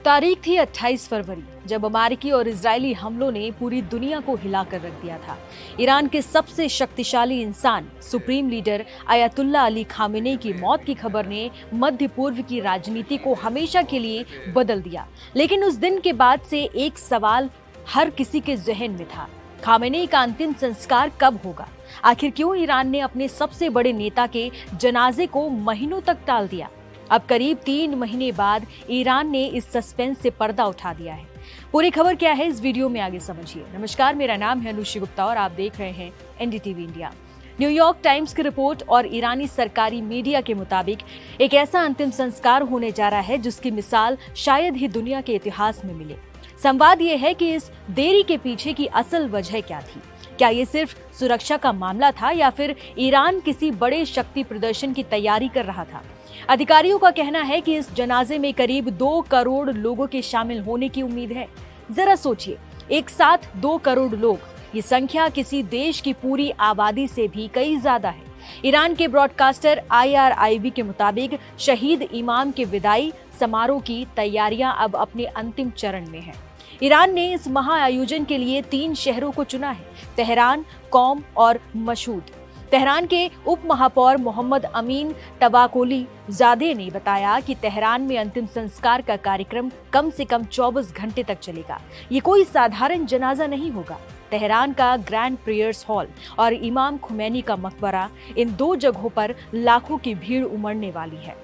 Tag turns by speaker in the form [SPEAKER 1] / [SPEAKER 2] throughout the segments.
[SPEAKER 1] तारीख थी 28 फरवरी, जब अमेरिकी और इजरायली हमलों ने पूरी दुनिया को हिलाकर रख दिया था। ईरान के सबसे शक्तिशाली इंसान, सुप्रीम लीडर अयतुल्ला अली खामेनी की मौत की खबर ने मध्य पूर्व की राजनीति को हमेशा के लिए बदल दिया। लेकिन उस दिन के बाद से एक सवाल हर किसी के जहन में था, खामेनी का अंतिम संस्कार कब होगा? आखिर क्यों ईरान ने अपने सबसे बड़े नेता के जनाजे को महीनों तक टाल दिया? अब करीब 3 महीने बाद ईरान ने इस सस्पेंस से पर्दा उठा दिया है। पूरी खबर क्या है, इस वीडियो में आगे समझिए। नमस्कार, मेरा नाम है अनुषी गुप्ता और आप देख रहे हैं एनडीटीवी इंडिया। न्यूयॉर्क टाइम्स की रिपोर्ट और ईरानी सरकारी मीडिया के मुताबिक एक ऐसा अंतिम संस्कार होने जा रहा है जिसकी मिसाल शायद ही दुनिया के इतिहास में मिले। संवाद ये है कि इस देरी के पीछे की असल वजह क्या थी। क्या ये सिर्फ सुरक्षा का मामला था या फिर ईरान किसी बड़े शक्ति प्रदर्शन की तैयारी कर रहा था? अधिकारियों का कहना है कि इस जनाजे में करीब 2 करोड़ लोगों के शामिल होने की उम्मीद है। जरा सोचिए, एक साथ 2 करोड़ लोग, ये संख्या किसी देश की पूरी आबादी से भी कई ज्यादा है। ईरान के ब्रॉडकास्टर IRIB के मुताबिक शहीद इमाम के विदाई समारोह की तैयारियां अब अपने अंतिम चरण में हैं। ईरान ने इस महाआयोजन के लिए 3 शहरों को चुना है, तेहरान, कौम और मशहूद। तेहरान के उप महापौर मोहम्मद अमीन तबाकोली ज़ादे ने बताया कि तेहरान में अंतिम संस्कार का कार्यक्रम कम से कम 24 घंटे तक चलेगा। ये कोई साधारण जनाजा नहीं होगा। तेहरान का ग्रैंड प्रेयर्स हॉल और इमाम खुमैनी का मकबरा, इन 2 जगहों पर लाखों की भीड़ उमड़ने वाली है।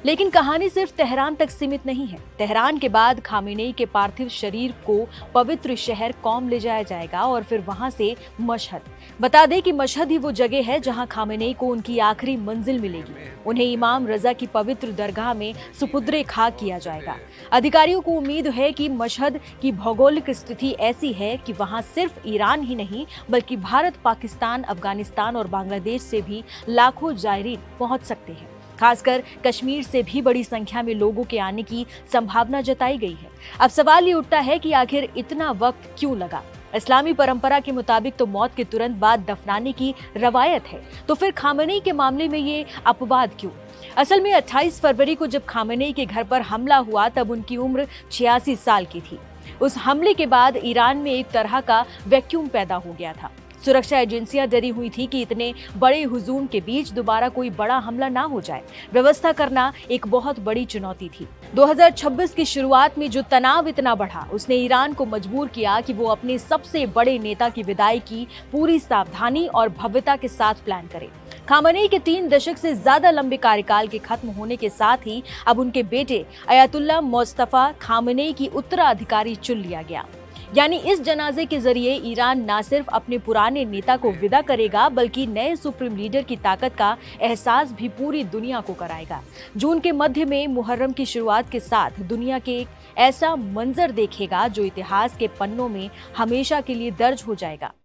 [SPEAKER 1] लेकिन कहानी सिर्फ तेहरान तक सीमित नहीं है। तेहरान के बाद खामेनी के पार्थिव शरीर को पवित्र शहर कौम ले जाया जाएगा और फिर वहां से मशहद। बता दें कि मशहद ही वो जगह है जहां खामेनी को उनकी आखिरी मंजिल मिलेगी। उन्हें इमाम रजा की पवित्र दरगाह में सुपुर्दे खाक किया जाएगा। अधिकारियों को उम्मीद है कि मशहद की भौगोलिक स्थिति ऐसी है कि वहां सिर्फ ईरान ही नहीं बल्कि भारत, पाकिस्तान, अफगानिस्तान और बांग्लादेश से भी लाखों जायरीन पहुंच सकते हैं। खासकर कश्मीर से भी बड़ी संख्या में लोगों के आने की संभावना जताई गई है। अब सवाल ये उठता है कि आखिर इतना वक्त क्यों लगा? इस्लामी परंपरा के मुताबिक तो मौत के तुरंत बाद दफनाने की रवायत है, तो फिर खामेनी के मामले में ये अपवाद क्यों? असल में 28 फरवरी को जब खामेनी के घर पर हमला हुआ तब उनकी उम्र 86 साल की थी। उस हमले के बाद ईरान में एक तरह का वैक्यूम पैदा हो गया था। सुरक्षा एजेंसियां डरी हुई थी कि इतने बड़े हुजूम के बीच दोबारा कोई बड़ा हमला ना हो जाए। व्यवस्था करना एक बहुत बड़ी चुनौती थी। 2026 की शुरुआत में जो तनाव इतना बढ़ा, उसने ईरान को मजबूर किया कि वो अपने सबसे बड़े नेता की विदाई की पूरी सावधानी और भव्यता के साथ प्लान करे। खामेनी के 3 दशक से ज्यादा लंबे कार्यकाल के खत्म होने के साथ ही अब उनके बेटे अयतुल्ला मुस्तफा खामेनी की उत्तराधिकारी चुन लिया गया। यानी इस जनाजे के जरिए ईरान न सिर्फ अपने पुराने नेता को विदा करेगा बल्कि नए सुप्रीम लीडर की ताकत का एहसास भी पूरी दुनिया को कराएगा। जून के मध्य में मुहर्रम की शुरुआत के साथ दुनिया के एक ऐसा मंजर देखेगा जो इतिहास के पन्नों में हमेशा के लिए दर्ज हो जाएगा।